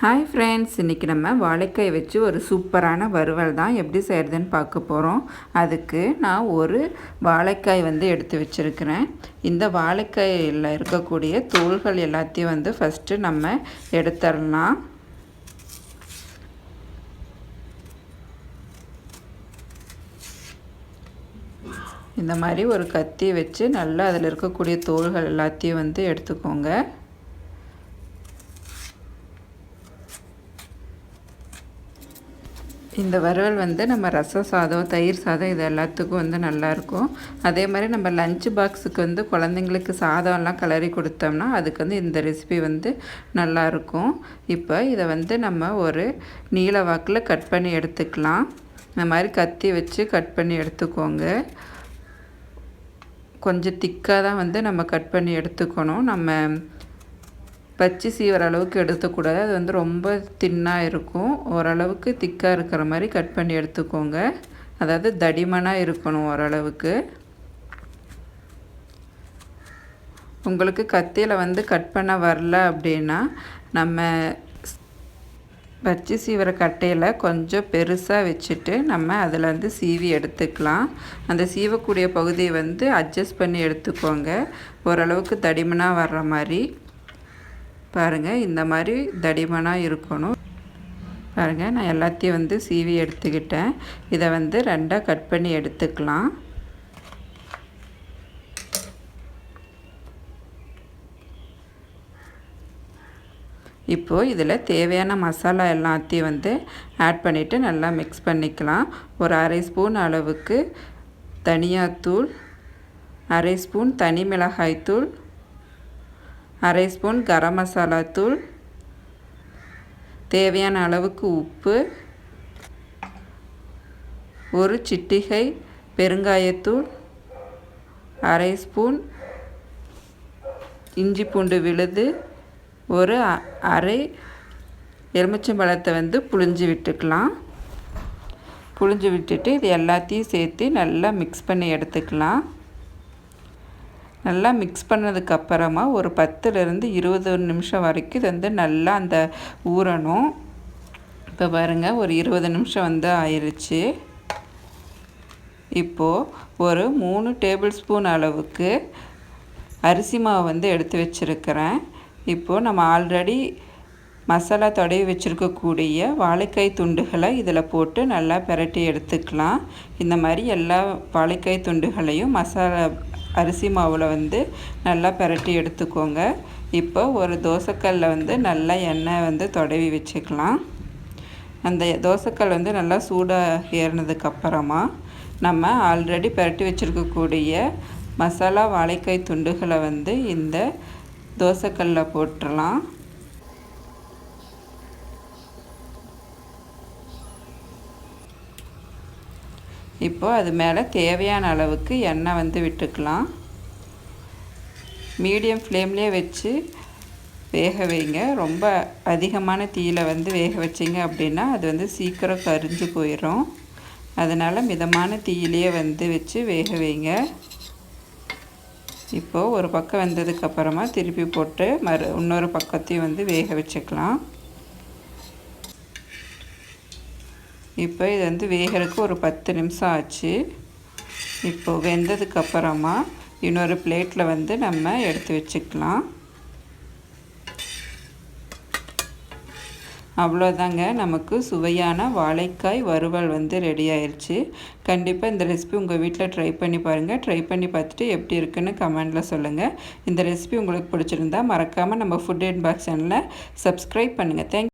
Hi friends, இன்றைக்கி நம்ம வாழைக்காய் வச்சு ஒரு சூப்பரான வறுவல் தான் எப்படி செய்கிறதுன்னு பார்க்க போகிறோம். அதுக்கு நான் ஒரு வாழைக்காய் எடுத்து வச்சுருக்கிறேன். இந்த வாழைக்காயில் இருக்கக்கூடிய தோல்கள் எல்லாத்தையும் ஃபஸ்ட்டு நம்ம எடுத்துடலாம். இந்த மாதிரி ஒரு கத்தி வச்சு நல்லா அதில் இருக்கக்கூடிய தோல்கள் எல்லாத்தையும் எடுத்துக்கோங்க. இந்த வறுவல் நம்ம ரச சாதம், தயிர் சாதம் இது எல்லாத்துக்கும் நல்லாயிருக்கும். அதே மாதிரி நம்ம லஞ்ச் பாக்ஸுக்கு குழந்தைங்களுக்கு சாதம்லாம் கிளறி கொடுத்தோம்னா அதுக்கு இந்த ரெசிபி நல்லாயிருக்கும். இப்போ இதை நம்ம ஒரு நீல வாக்கில் கட் பண்ணி எடுத்துக்கலாம். இந்த மாதிரி கத்தி வச்சு கட் பண்ணி எடுத்துக்கோங்க. கொஞ்சம் திக்காக தான் நம்ம கட் பண்ணி எடுத்துக்கணும். நம்ம பச்சை சீவர அளவுக்கு எடுத்துக்கூடாது. அது ரொம்ப தின்னாக இருக்கும். ஓரளவுக்கு திக்காக இருக்கிற மாதிரி கட் பண்ணி எடுத்துக்கோங்க. அதாவது தடிமனாக இருக்கணும் ஓரளவுக்கு. உங்களுக்கு கத்தியில் கட் பண்ண வரல அப்படின்னா நம்ம பச்சை சீவர கட்டையில் கொஞ்சம் பெருசாக வச்சுட்டு நம்ம அதில் சீவி எடுத்துக்கலாம். அந்த சீவக்கூடிய பகுதியை அட்ஜஸ்ட் பண்ணி எடுத்துக்கோங்க. ஓரளவுக்கு தடிமனாக வர்ற மாதிரி பாருங்கள். இந்த மாதிரி தடிமனாக இருக்கணும். பாருங்கள், நான் எல்லாத்தையும் சீவி எடுத்துக்கிட்டேன். இதை ரெண்டாக கட் பண்ணி எடுத்துக்கலாம். இப்போது இதில் தேவையான மசாலா எல்லாத்தையும் ஆட் பண்ணிவிட்டு நல்லா மிக்ஸ் பண்ணிக்கலாம். ஒரு அரை ஸ்பூன் அளவுக்கு தனியாத்தூள், அரை ஸ்பூன் தனி மிளகாய்த்தூள், அரை ஸ்பூன் கரம் மசாலா தூள், தேவையான அளவுக்கு உப்பு, ஒரு சிட்டிகை பெருங்காயத்தூள், அரை ஸ்பூன் இஞ்சி பூண்டு விழுது, ஒரு அரை எலுமிச்சம்பழத்தை புழிஞ்சு விட்டுக்கலாம். புழிஞ்சு விட்டுட்டு இது எல்லாத்தையும் சேர்த்து நல்லா மிக்ஸ் பண்ணி எடுத்துக்கலாம். நல்லா மிக்ஸ் பண்ணதுக்கப்புறமா ஒரு 10லேருந்து 20 நிமிஷம் வரைக்கும் இது நல்லா அந்த ஊறணும். இப்போ பாருங்கள், ஒரு 20 நிமிஷம் ஆயிடுச்சு. இப்போது ஒரு 3 டேபிள் ஸ்பூன் அளவுக்கு அரிசி மாவு எடுத்து வச்சுருக்கிறேன். இப்போது நம்ம ஆல்ரெடி மசாலா தடவி வச்சுருக்கக்கூடிய வாழைக்காய் துண்டுகளை இதில் போட்டு நல்லா பிரட்டி எடுத்துக்கலாம். இந்த மாதிரி எல்லா வாழைக்காய் துண்டுகளையும் மசாலா அரிசி மாவில் நல்லா பிரட்டி எடுத்துக்கோங்க. இப்போ ஒரு தோசைக்கல்லில் நல்லா எண்ணெய் தடவி வச்சுக்கலாம். அந்த தோசைக்கல் நல்லா சூடாக ஏறினதுக்கப்புறமா நம்ம ஆல்ரெடி பிரட்டி வச்சுருக்கக்கூடிய மசாலா வாழைக்காய் துண்டுகளை இந்த தோசைக்கல்லில் போட்டுடலாம். இப்போ அது மேலே தேவையான அளவுக்கு எண்ணெய் விட்டுக்கலாம். மீடியம் ஃப்ளேம்லேயே வச்சு வேக வைங்க. ரொம்ப அதிகமான தீயில் வேக வச்சிங்க அப்படின்னா அது சீக்கிரம் கரிஞ்சு போயிடும். அதனால் மிதமான தீயிலேயே வச்சு வேக வைங்க. இப்போது ஒரு பக்கம் வெந்ததுக்கப்புறமா திருப்பி போட்டு இன்னொரு பக்கத்தையும் வேக வச்சுக்கலாம். இப்போ இது வேகிறதுக்கு ஒரு 10 நிமிஷம் ஆச்சு. இப்போது வெந்ததுக்கப்புறமா இன்னொரு பிளேட்டில் நம்ம எடுத்து வச்சுக்கலாம். அவ்வளோதாங்க, நமக்கு சுவையான வாழைக்காய் வறுவல் ரெடி ஆயிடுச்சு. கண்டிப்பாக இந்த ரெசிபி உங்கள் வீட்டில் ட்ரை பண்ணி பாருங்கள். ட்ரை பண்ணி பார்த்துட்டு எப்படி இருக்குன்னு கமெண்டில் சொல்லுங்கள். இந்த ரெசிபி உங்களுக்கு பிடிச்சிருந்தா மறக்காமல் நம்ம ஃபுட் அண்ட் பாக்ஸ் சேனலை சப்ஸ்கிரைப் பண்ணுங்கள். தேங்க்யூ.